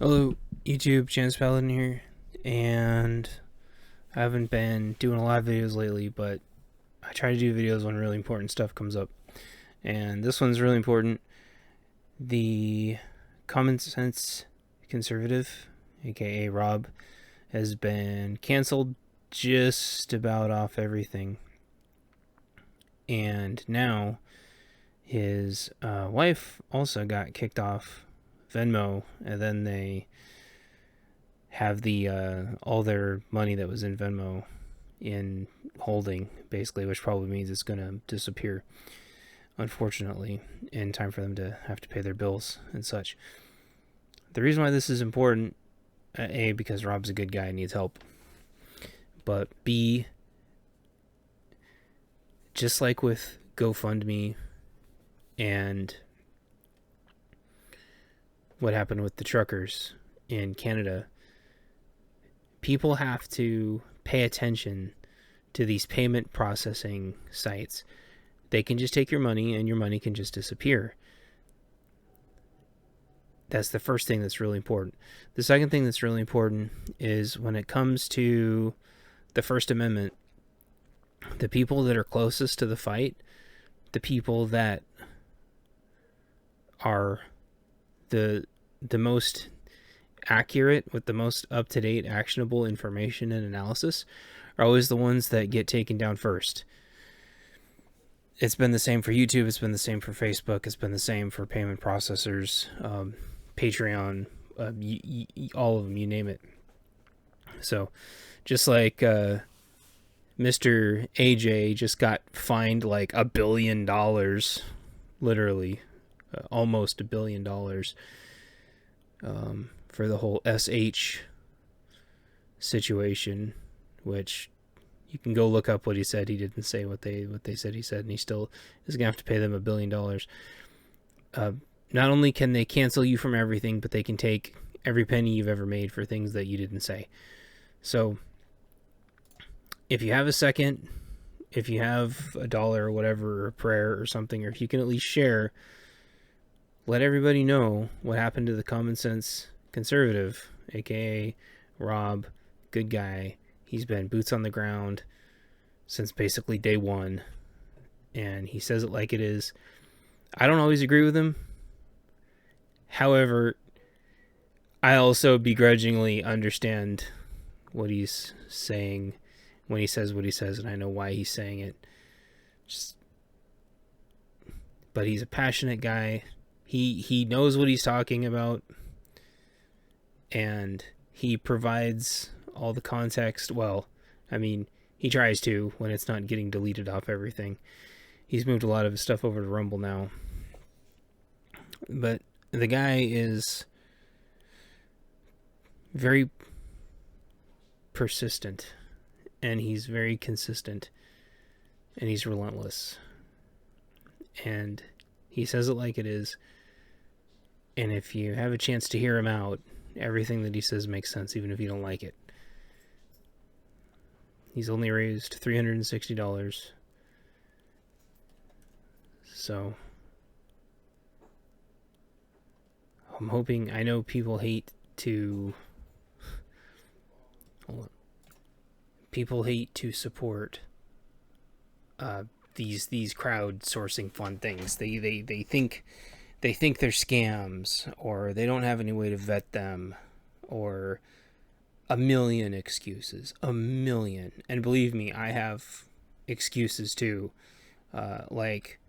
Hello, YouTube, Chance Paladin here, and I haven't been doing a lot of videos lately, but I try to do videos when really important stuff comes up, and this one's really important. The Common Sense Conservative, aka Rob, has been canceled just about off everything, and now his wife also got kicked off Venmo, and then they have the all their money that was in Venmo in holding, basically, which probably means it's going to disappear, unfortunately, in time for them to have to pay their bills and such. The reason why this is important, A, because Rob's a good guy and needs help, but B, just like with GoFundMe and what happened with the truckers in Canada, people have to pay attention to these payment processing sites. They can just take your money and your money can just disappear. That's the first thing that's really important. The second thing that's really important is when it comes to the First Amendment, the people that are closest to the fight, the people that are the most accurate with the most up-to-date actionable information and analysis are always the ones that get taken down first. It's been the same for YouTube, it's been the same for Facebook, it's been the same for payment processors, Patreon, all of them, you name it. So just like Mr. AJ just got fined like $1 billion, literally almost $1 billion, for the whole SH situation, which you can go look up what he said. He didn't say what they said he said, and he still is gonna have to pay them $1 billion. Not only can they cancel you from everything, but they can take every penny you've ever made for things that you didn't say. So if you have a second, if you have $1 or whatever, or a prayer or something, or if you can at least share, let everybody know what happened to the Common Sense Conservative, aka Rob. Good guy. He's been boots on the ground since basically day one, and he says it like it is. I don't always agree with him. However, I also begrudgingly understand what he's saying when he says what he says, and I know why he's saying it. But he's a passionate guy. He knows what he's talking about, and he provides all the context. Well, I mean, he tries to when it's not getting deleted off everything. He's moved a lot of his stuff over to Rumble now. But the guy is very persistent, and he's very consistent, and he's relentless. And he says it like it is. And if you have a chance to hear him out, everything that he says makes sense, even if you don't like it. He's only raised $360. So I'm hoping, I know people hate to support these crowdsourcing fund things. They think they're scams, or they don't have any way to vet them, or a million excuses. A million. And believe me, I have excuses too. Like,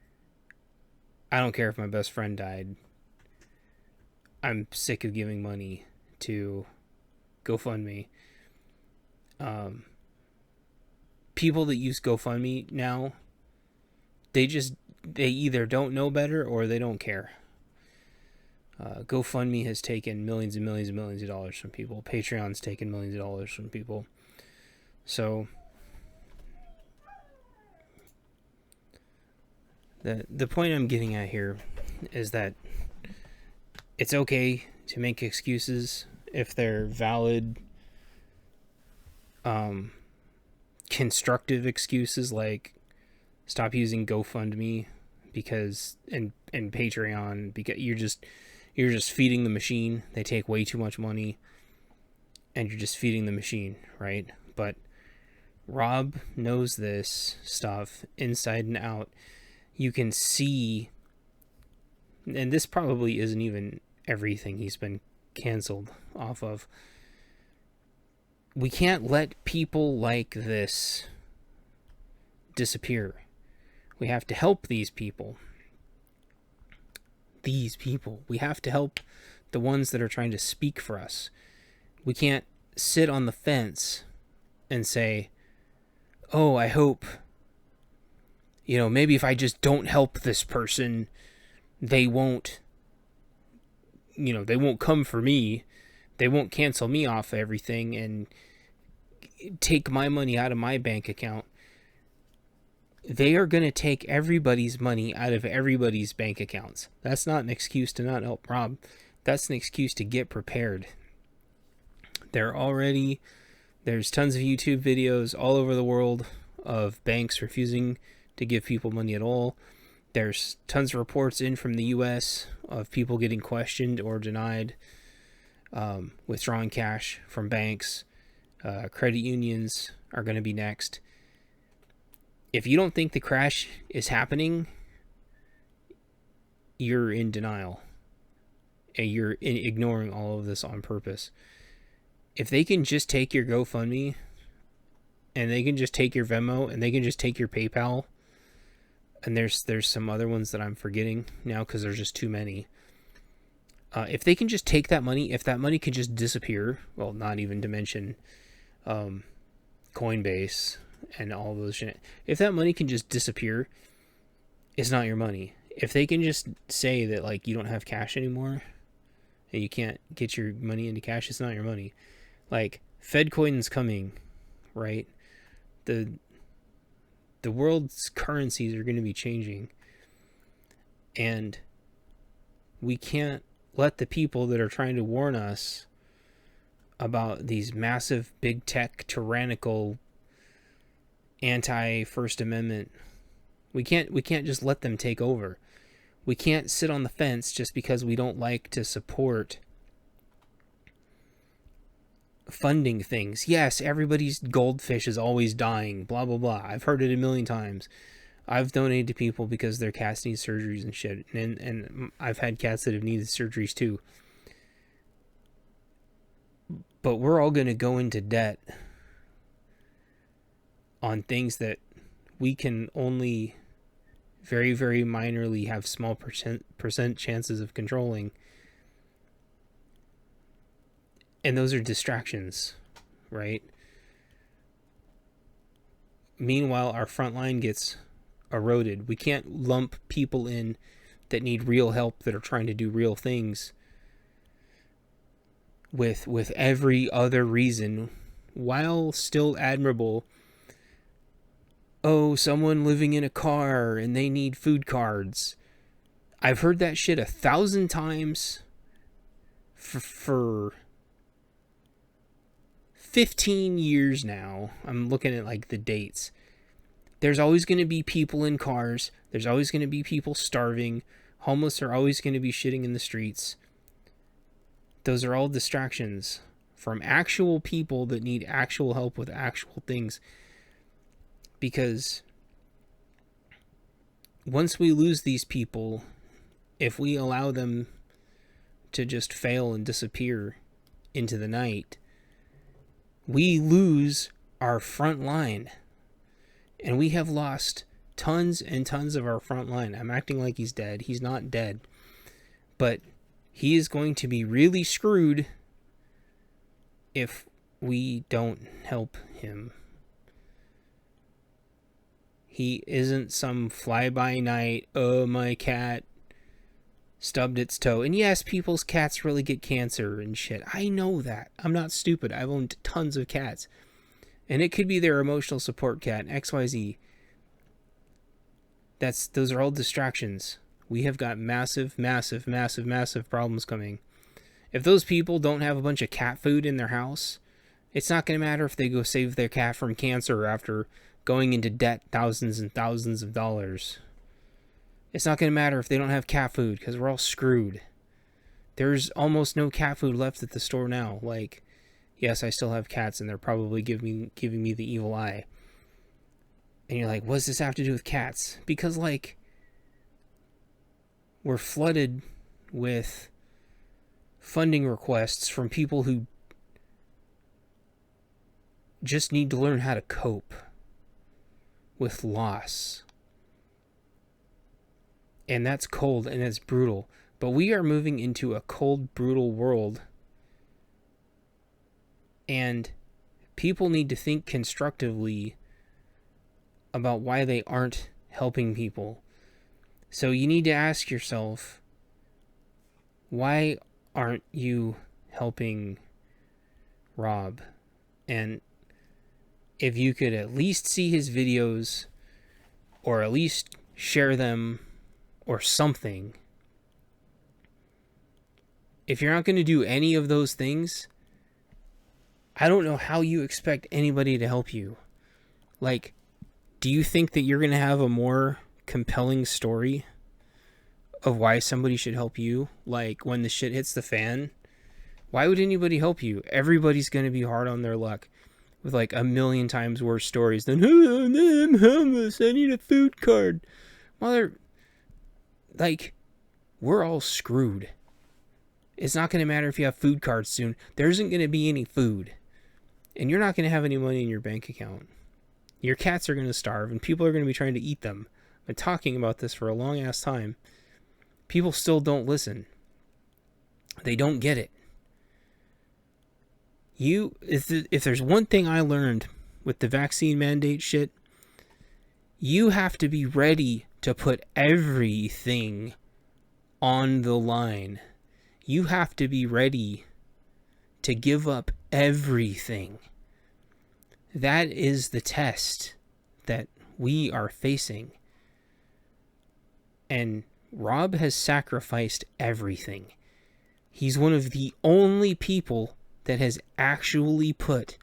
I don't care if my best friend died. I'm sick of giving money to GoFundMe. People that use GoFundMe now, they either don't know better or they don't care. GoFundMe has taken millions and millions and millions of dollars from people. Patreon's taken millions of dollars from people. So the point I'm getting at here is that it's okay to make excuses if they're valid, constructive excuses, like stop using GoFundMe because and Patreon, because You're just feeding the machine. They take way too much money, and you're just feeding the machine, right? But Rob knows this stuff inside and out. You can see, and this probably isn't even everything he's been canceled off of. We can't let people like this disappear. We have to help these people. We have to help the ones that are trying to speak for us. We can't sit on the fence and say, oh, I hope, maybe if I just don't help this person, they won't come for me. They won't cancel me off everything and take my money out of my bank account. They are going to take everybody's money out of everybody's bank accounts. That's not an excuse to not help Rob. That's an excuse to get prepared. There's tons of YouTube videos all over the world of banks refusing to give people money at all. There's tons of reports in from the U.S. of people getting questioned or denied withdrawing cash from banks. Credit unions are going to be next. If you don't think the crash is happening, you're in denial. And you're ignoring all of this on purpose. If they can just take your GoFundMe, and they can just take your Venmo, and they can just take your PayPal, and there's some other ones that I'm forgetting now because there's just too many. If they can just take that money, if that money can just disappear, well, not even to mention Coinbase and all those shit. If that money can just disappear, it's not your money. If they can just say that, like, you don't have cash anymore and you can't get your money into cash, it's not your money. Like, FedCoin's coming, right? The world's currencies are going to be changing, and we can't let the people that are trying to warn us about these massive big tech tyrannical anti-First Amendment, we can't just let them take over. We can't sit on the fence just because we don't like to support funding things. Yes, everybody's goldfish is always dying, blah blah blah. I've heard it a million times. I've donated to people because their cats need surgeries and shit, and I've had cats that have needed surgeries too. But we're all going to go into debt on things that we can only very, very minorly have small percent chances of controlling. And those are distractions, right? Meanwhile, our front line gets eroded. We can't lump people in that need real help, that are trying to do real things, with every other reason, while still admirable. Oh, someone living in a car and they need food cards. I've heard that shit 1,000 times for 15 years now. I'm looking at like the dates. There's always going to be people in cars. There's always going to be people starving. Homeless are always going to be shitting in the streets. Those are all distractions from actual people that need actual help with actual things. Because once we lose these people, if we allow them to just fail and disappear into the night, we lose our front line. And we have lost tons and tons of our front line. I'm acting like he's dead. He's not dead. But he is going to be really screwed if we don't help him. He isn't some fly-by-night, oh, my cat stubbed its toe. And yes, people's cats really get cancer and shit. I know that. I'm not stupid. I've owned tons of cats. And it could be their emotional support cat, XYZ. Those are all distractions. We have got massive, massive, massive, massive problems coming. If those people don't have a bunch of cat food in their house, it's not going to matter if they go save their cat from cancer after going into debt thousands and thousands of dollars. It's not going to matter if they don't have cat food, because we're all screwed. There's almost no cat food left at the store now. Like, yes, I still have cats, and they're probably giving me the evil eye. And you're like, what does this have to do with cats? Because, like, we're flooded with funding requests from people who just need to learn how to cope with loss. And that's cold and that's brutal. But we are moving into a cold, brutal world. And people need to think constructively about why they aren't helping people. So you need to ask yourself, why aren't you helping Rob? And if you could at least see his videos, or at least share them, or something. If you're not going to do any of those things, I don't know how you expect anybody to help you. Like, do you think that you're going to have a more compelling story of why somebody should help you? Like, when the shit hits the fan, why would anybody help you? Everybody's going to be hard on their luck with like a million times worse stories than, oh, I'm homeless, I need a food card. Like, we're all screwed. It's not going to matter if you have food cards soon. There isn't going to be any food. And you're not going to have any money in your bank account. Your cats are going to starve, and people are going to be trying to eat them. I've been talking about this for a long ass time. People still don't listen. They don't get it. If there's one thing I learned with the vaccine mandate shit, you have to be ready to put everything on the line. You have to be ready to give up everything. That is the test that we are facing. And Rob has sacrificed everything. He's one of the only people that has actually put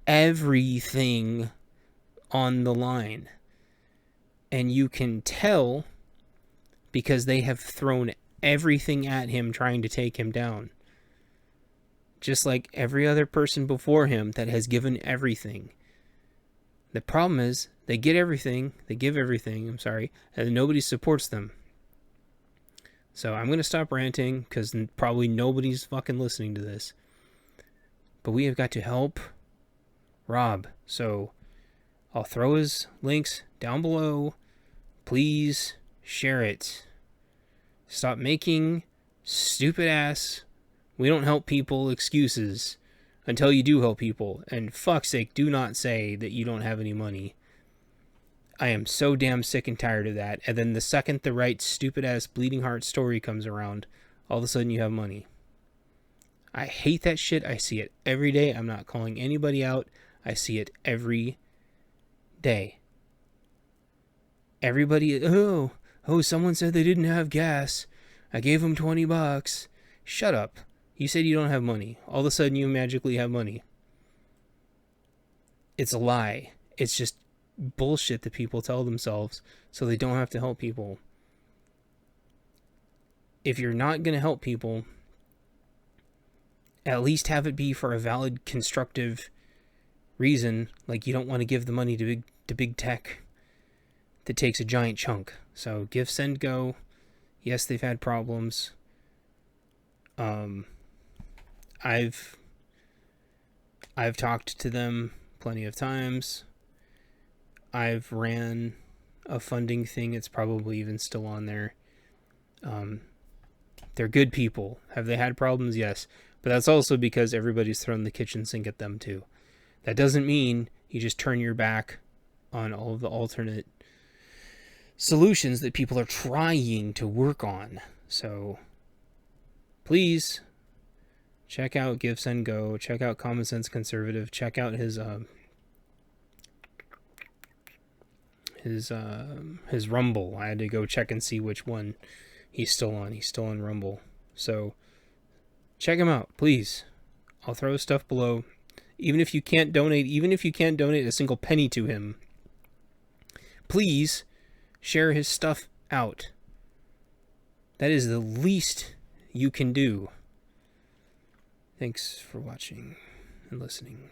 everything on the line. And you can tell because they have thrown everything at him trying to take him down. Just like every other person before him that has given everything. The problem is they get everything, they give everything, and nobody supports them. So I'm going to stop ranting because probably nobody's fucking listening to this. But we have got to help Rob. So I'll throw his links down below. Please share it. Stop making stupid ass we don't help people excuses until you do help people. And fuck's sake, do not say that you don't have any money. I am so damn sick and tired of that. And then the second the right stupid ass bleeding heart story comes around, all of a sudden you have money. I hate that shit. I see it every day. I'm not calling anybody out. I see it every day. Everybody, oh, someone said they didn't have gas. I gave them $20. Shut up. You said you don't have money. All of a sudden you magically have money. It's a lie. It's just bullshit that people tell themselves so they don't have to help people. If you're not going to help people, at least have it be for a valid, constructive reason. Like you don't want to give the money to big tech that takes a giant chunk. So give, send, go. Yes, they've had problems. I've talked to them plenty of times. I've ran a funding thing. It's probably even still on there. They're good people. Have they had problems? Yes. But that's also because everybody's thrown the kitchen sink at them too. That doesn't mean you just turn your back on all of the alternate solutions that people are trying to work on. So please check out Give, Send, Go. Check out Common Sense Conservative. Check out his Rumble. I had to go check and see which one he's still on. He's still on Rumble. So check him out, please. I'll throw stuff below. Even if you can't donate a single penny to him, please share his stuff out. That is the least you can do. Thanks for watching and listening.